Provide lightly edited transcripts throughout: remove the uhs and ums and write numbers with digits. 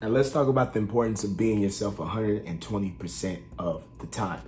Now let's talk about the importance of being yourself 120% of the time.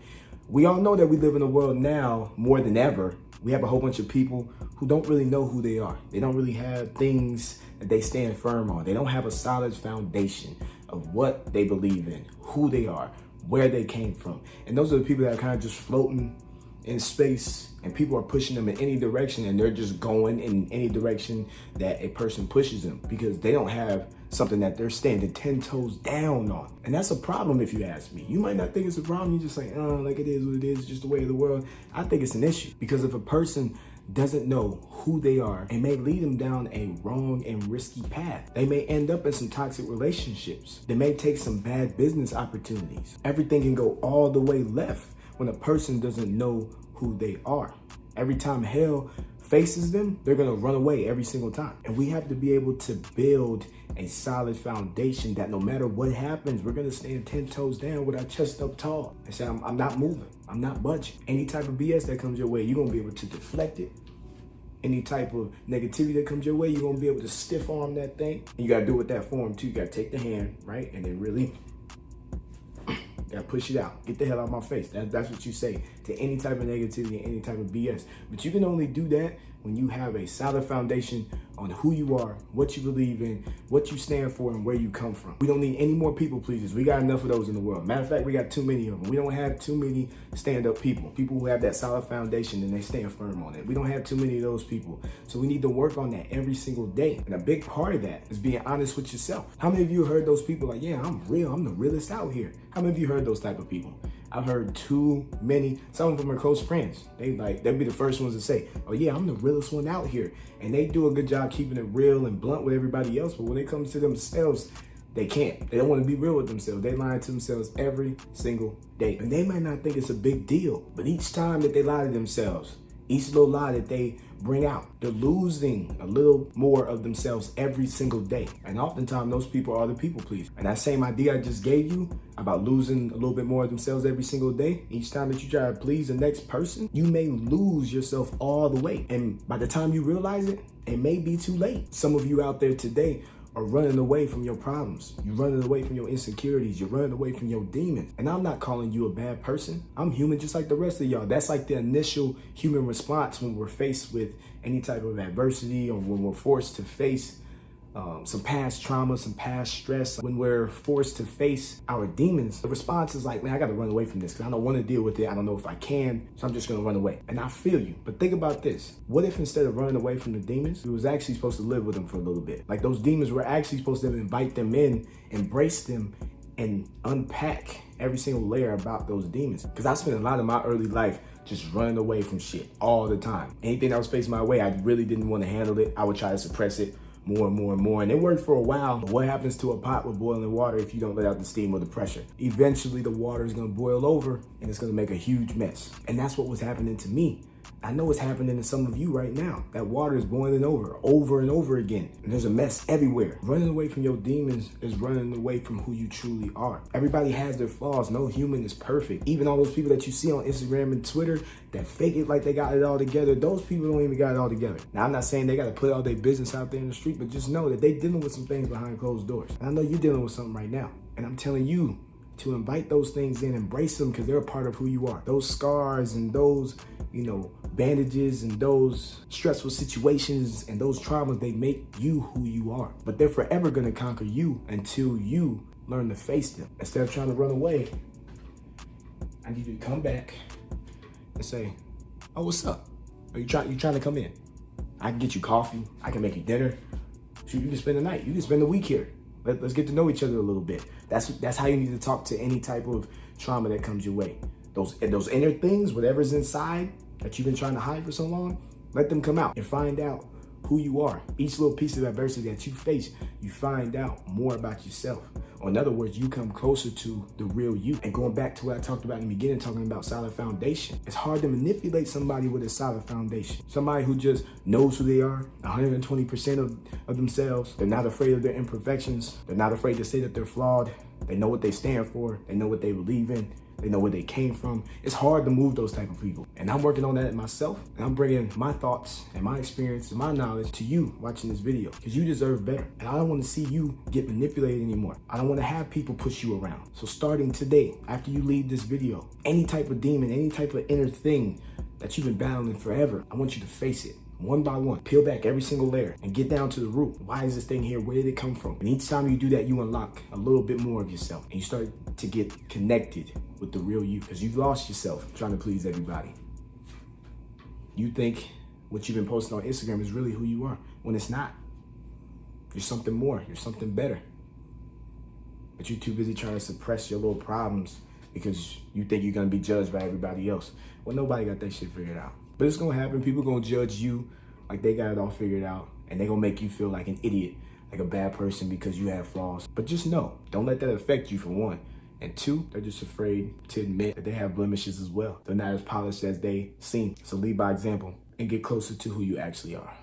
We all know that we live in a world now more than ever. We have a whole bunch of people who don't really know who they are. They don't really have things that they stand firm on. They don't have a solid foundation of what they believe in, who they are, where they came from. And those are the people that are kind of just floating in space, and people are pushing them in any direction, and they're just going in any direction that a person pushes them because they don't have something that they're standing 10 toes down on. And that's a problem if you ask me. You might not think it's a problem. You just like, like it is what it is, just the way of the world. I think it's an issue because if a person doesn't know who they are, it may lead them down a wrong and risky path. They may end up in some toxic relationships. They may take some bad business opportunities. Everything can go all the way left when a person doesn't know who they are. Every time hell faces them, they're gonna run away every single time. And we have to be able to build a solid foundation that no matter what happens, we're gonna stand 10 toes down with our chest up tall and say, I'm not moving, I'm not budging. Any type of BS that comes your way, you're gonna be able to deflect it. Any type of negativity that comes your way, you're gonna be able to stiff arm that thing. And you gotta do it with that form too. You gotta take the hand, right? And then really gotta push it out. Get the hell out of my face. That's what you say to any type of negativity, any type of BS. But you can only do that when you have a solid foundation on who you are, what you believe in, what you stand for, and where you come from. We don't need any more people pleasers. We got enough of those in the world. Matter of fact, we got too many of them. We don't have too many stand-up people who have that solid foundation and they stand firm on it. We don't have too many of those people. So we need to work on that every single day. And a big part of that is being honest with yourself. How many of you heard those people like, yeah, I'm real, I'm the realest out here? How many of you heard those type of people? I've heard too many. Some of them are close friends. They'll be the first ones to say, oh yeah, I'm the realest one out here. And they do a good job keeping it real and blunt with everybody else. But when it comes to themselves, they can't. They don't want to be real with themselves. They lie to themselves every single day. And they might not think it's a big deal, but each time that they lie to themselves, each little lie that they bring out, they're losing a little more of themselves every single day. And oftentimes those people are the people pleasers. And that same idea I just gave you about losing a little bit more of themselves every single day, each time that you try to please the next person, you may lose yourself all the way. And by the time you realize it, it may be too late. Some of you out there today are running away from your problems. You're running away from your insecurities. You're running away from your demons. And I'm not calling you a bad person. I'm human just like the rest of y'all. That's like the initial human response when we're faced with any type of adversity or when we're forced to face some past trauma, some past stress. When we're forced to face our demons, the response is like, man, I gotta run away from this because I don't want to deal with it. I don't know if I can, so I'm just gonna run away. And I feel you, but think about this. What if instead of running away from the demons, we was actually supposed to live with them for a little bit? Like those demons were actually supposed to invite them in, embrace them, and unpack every single layer about those demons. Because I spent a lot of my early life just running away from shit all the time. Anything that was facing my way, I really didn't want to handle it. I would try to suppress it more and more and more. And it worked for a while. But what happens to a pot with boiling water if you don't let out the steam or the pressure? Eventually the water is gonna boil over and it's gonna make a huge mess. And that's what was happening to me. I know it's happening to some of you right now. That water is boiling over and over again. And there's a mess everywhere. Running away from your demons is running away from who you truly are. Everybody has their flaws. No human is perfect. Even all those people that you see on Instagram and Twitter that fake it like they got it all together, those people don't even got it all together. Now, I'm not saying they got to put all their business out there in the street, but just know that they dealing with some things behind closed doors. And I know you're dealing with something right now. And I'm telling you to invite those things in, embrace them because they're a part of who you are. Those scars and those, bandages and those stressful situations and those traumas, they make you who you are. But they're forever gonna conquer you until you learn to face them. Instead of trying to run away, I need you to come back and say, oh, what's up? Are you trying to come in? I can get you coffee. I can make you dinner. Shoot, you can spend the night. You can spend the week here. Let's get to know each other a little bit. That's how you need to talk to any type of trauma that comes your way. Those inner things, whatever's inside that you've been trying to hide for so long, let them come out and find out who you are. Each little piece of adversity that you face, you find out more about yourself. Or in other words, you come closer to the real you. And going back to what I talked about in the beginning, talking about solid foundation. It's hard to manipulate somebody with a solid foundation. Somebody who just knows who they are, 120% of themselves. They're not afraid of their imperfections. They're not afraid to say that they're flawed. They know what they stand for. They know what they believe in. They know where they came from. It's hard to move those type of people. And I'm working on that myself. And I'm bringing my thoughts and my experience and my knowledge to you watching this video, because you deserve better. And I don't want to see you get manipulated anymore. I don't want to have people push you around. So starting today, after you leave this video, any type of demon, any type of inner thing that you've been battling forever, I want you to face it. One by one, peel back every single layer and get down to the root. Why is this thing here? Where did it come from? And each time you do that, you unlock a little bit more of yourself and you start to get connected with the real you, because you've lost yourself trying to please everybody. You think what you've been posting on Instagram is really who you are, when it's not. You're something more, you're something better. But you're too busy trying to suppress your little problems because you think you're gonna be judged by everybody else. Well, nobody got that shit figured out. But it's gonna happen. People gonna judge you like they got it all figured out, and they gonna make you feel like an idiot, like a bad person because you have flaws. But just know, don't let that affect you, for one. And two, they're just afraid to admit that they have blemishes as well. They're not as polished as they seem. So lead by example and get closer to who you actually are.